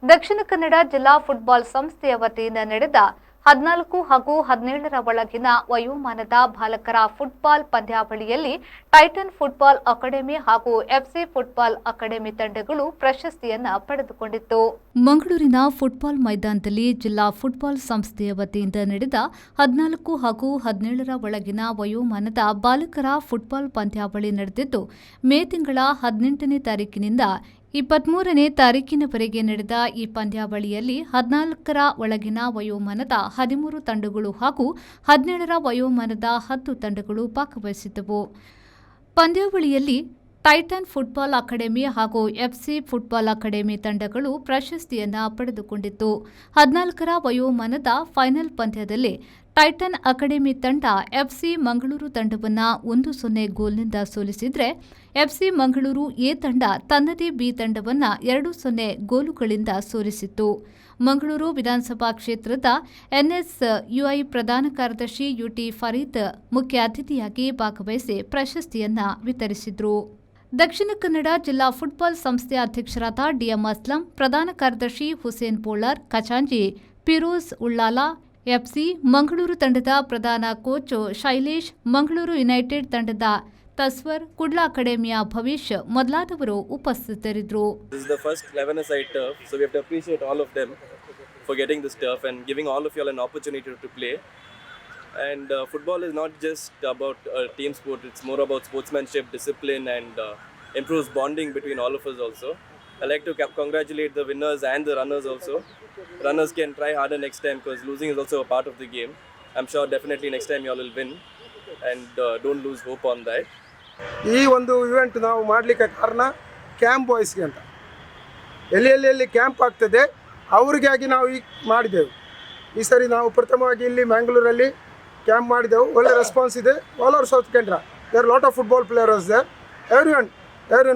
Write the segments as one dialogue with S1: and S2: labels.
S1: ದಕ್ಷಿಣ ಕನ್ನಡ ಜಿಲ್ಲಾ ಫುಟ್ಬಾಲ್ ಸಂಸ್ಥೆಯ ವತಿಯಿಂದ ನಡೆದ 14 ಹಾಗೂ 17ರ ಒಳಗಿನ ವಯೋಮಾನದ ಬಾಲಕರ ಫುಟ್ಬಾಲ್ ಪಂದ್ಯಾವಳಿಯಲ್ಲಿ ಟೈಟನ್ ಫುಟ್ಬಾಲ್ ಅಕಾಡೆಮಿ ಹಾಗೂ ಎಫ್ಸಿ ಫುಟ್ಬಾಲ್ ಅಕಾಡೆಮಿ ತಂಡಗಳು ಪ್ರಶಸ್ತಿಯನ್ನು ಪಡೆದುಕೊಂಡಿತ್ತು. ಮಂಗಳೂರಿನ ಫುಟ್ಬಾಲ್ ಮೈದಾನದಲ್ಲಿ ಜಿಲ್ಲಾ ಫುಟ್ಬಾಲ್ ಸಂಸ್ಥೆಯ ವತಿಯಿಂದ ನಡೆದ 14 ಹಾಗೂ 17ರ ಒಳಗಿನ ವಯೋಮಾನದ ಬಾಲಕರ ಫುಟ್ಬಾಲ್ ಪಂದ್ಯಾವಳಿ ನಡೆದಿದ್ದು, ಮೇ ತಿಂಗಳ 18ನೇ ತಾರೀಕಿನಿಂದ 23ನೇ ತಾರೀಕಿನವರೆಗೆ ನಡೆದ ಈ ಪಂದ್ಯಾವಳಿಯಲ್ಲಿ 14ರ ಒಳಗಿನ ವಯೋಮಾನದ 13 ತಂಡಗಳು ಹಾಗೂ 17ರ ವಯೋಮಾನದ 10 ತಂಡಗಳು ಭಾಗವಹಿಸಿದ್ದವು. ಪಂದ್ಯಾವಳಿಯಲ್ಲಿ ಟೈಟನ್ ಫುಟ್ಬಾಲ್ ಅಕಾಡೆಮಿ ಹಾಗೂ ಎಫ್ಸಿ ಫುಟ್ಬಾಲ್ ಅಕಾಡೆಮಿ ತಂಡಗಳು ಪ್ರಶಸ್ತಿಯನ್ನು ಪಡೆದುಕೊಂಡಿತ್ತು. 14ರ ವಯೋಮಾನದ ಫೈನಲ್ ಪಂದ್ಯದಲ್ಲಿ ಟೈಟನ್ ಅಕಾಡೆಮಿ ತಂಡ ಎಫ್ಸಿ ಮಂಗಳೂರು ತಂಡವನ್ನು 1-0 ಗೋಲ್ನಿಂದ ಸೋಲಿಸಿದರೆ, ಎಫ್ಸಿ ಮಂಗಳೂರು ಎ ತಂಡ ತನ್ನದೇ ಬಿ ತಂಡವನ್ನು 2-0 ಗೋಲುಗಳಿಂದ ಸೋಲಿಸಿತ್ತು. ಮಂಗಳೂರು ವಿಧಾನಸಭಾ ಕ್ಷೇತ್ರದ ಎನ್ಎಸ್ಯುಐ ಪ್ರಧಾನ ಕಾರ್ಯದರ್ಶಿ ಯುಟಿ ಫರೀದ್ ಮುಖ್ಯ ಅತಿಥಿಯಾಗಿ ಭಾಗವಹಿಸಿ ಪ್ರಶಸ್ತಿಯನ್ನು ವಿತರಿಸಿದರು. ದಕ್ಷಿಣ ಕನ್ನಡ ಜಿಲ್ಲಾ ಫುಟ್ಬಾಲ್ ಸಂಸ್ಥೆಯ ಅಧ್ಯಕ್ಷರಾದ ಡಿಎಂ ಅಸ್ಲಂ, ಪ್ರಧಾನ ಕಾರ್ಯದರ್ಶಿ ಹುಸೇನ್ ಪೋಳರ್, ಖಜಾಂಚಿ ಫಿರೋಜ್ ಉಳ್ಳಾಲ, ಎಫ್ಸಿ ಮಂಗಳೂರು ತಂಡದ ಪ್ರಧಾನ ಕೋಚ್ ಶೈಲೇಶ್, ಮಂಗಳೂರು ಯುನೈಟೆಡ್ ತಂಡದ ತಸ್ವರ್, ಕುಡ್ಲ ಅಕಾಡೆಮಿಯ ಭವಿಷ್ ಮೊದಲಾದವರು ಉಪಸ್ಥಿತರಿದ್ದರು.
S2: This is the first 11-a-side turf, so we have to appreciate all of them for getting this turf and giving all of you all an opportunity to play. And football is not just about team sport, it's more about sportsmanship, discipline and improves bonding between all of us also. I like to congratulate the winners and the runners also. Runners can try harder next time because losing is also a part of the game. I'm sure definitely next time you all will win and don't lose hope on that.
S3: ಈ ಒಂದು event ನಾವು ಮಾಡಲಿಕ್ಕೆ ಕಾರಣ camp ಬಾಯ್ಸ್ಗೆ ಅಂತ, ಎಲ್ಲಿ camp ಆಗ್ತದೆ ಅವರಿಗಾಗಿ ನಾವು ಈಗ ಮಾಡಿದೆವು. ಈ ಸರಿ ನಾವು ಪ್ರಥಮವಾಗಿ ಇಲ್ಲಿ ಮ್ಯಾಂಗ್ಳೂರಲ್ಲಿ ಕ್ಯಾಂಪ್ ಮಾಡಿದೆವು. ಒಳ್ಳೆ ರೆಸ್ಪಾನ್ಸ್ ಇದೆ. All over South Canara there lot of football players there, everyone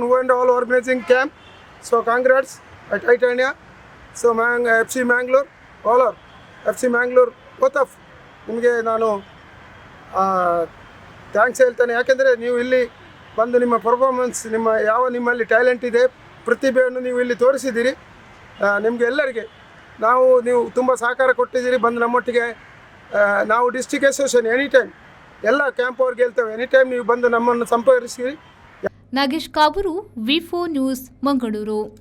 S3: who and all organizing camp. So congrats at Titania. So FC Mangalore, all of FC Mangalore, both of ನಿಮಗೆ ನಾನು ಥ್ಯಾಂಕ್ಸ್ ಹೇಳ್ತೇನೆ. ಯಾಕೆಂದರೆ ನೀವು ಇಲ್ಲಿ ಬಂದು ನಿಮ್ಮ ಪರ್ಫಾರ್ಮೆನ್ಸ್, ನಿಮ್ಮಲ್ಲಿ ಟ್ಯಾಲೆಂಟ್ ಇದೆ, ಪ್ರತಿಭೆಯನ್ನು ನೀವು ಇಲ್ಲಿ ತೋರಿಸಿದ್ದೀರಿ. ನಿಮಗೆ ಎಲ್ಲರಿಗೆ ನೀವು ತುಂಬ ಸಹಕಾರ ಕೊಟ್ಟಿದ್ದೀರಿ. ಬಂದು ನಮ್ಮೊಟ್ಟಿಗೆ ನಾವು ಡಿಸ್ಟ್ರಿಕ್ಟ್ ಅಸೋಸಿಯೇಷನ್ ಎನಿ ಟೈಮ್ ಎಲ್ಲ ಕ್ಯಾಂಪ್ ಅವ್ರಿಗೆ ಹೇಳ್ತೇವೆ, ಎನಿ ಟೈಮ್ ನೀವು ಬಂದು ನಮ್ಮನ್ನು ಸಂಪರ್ಕಿಸಿರಿ.
S1: ನಾಗೇಶ್ ಕಾಬೂರು, ವಿ4 ನ್ಯೂಸ್, ಮಂಗಳೂರು.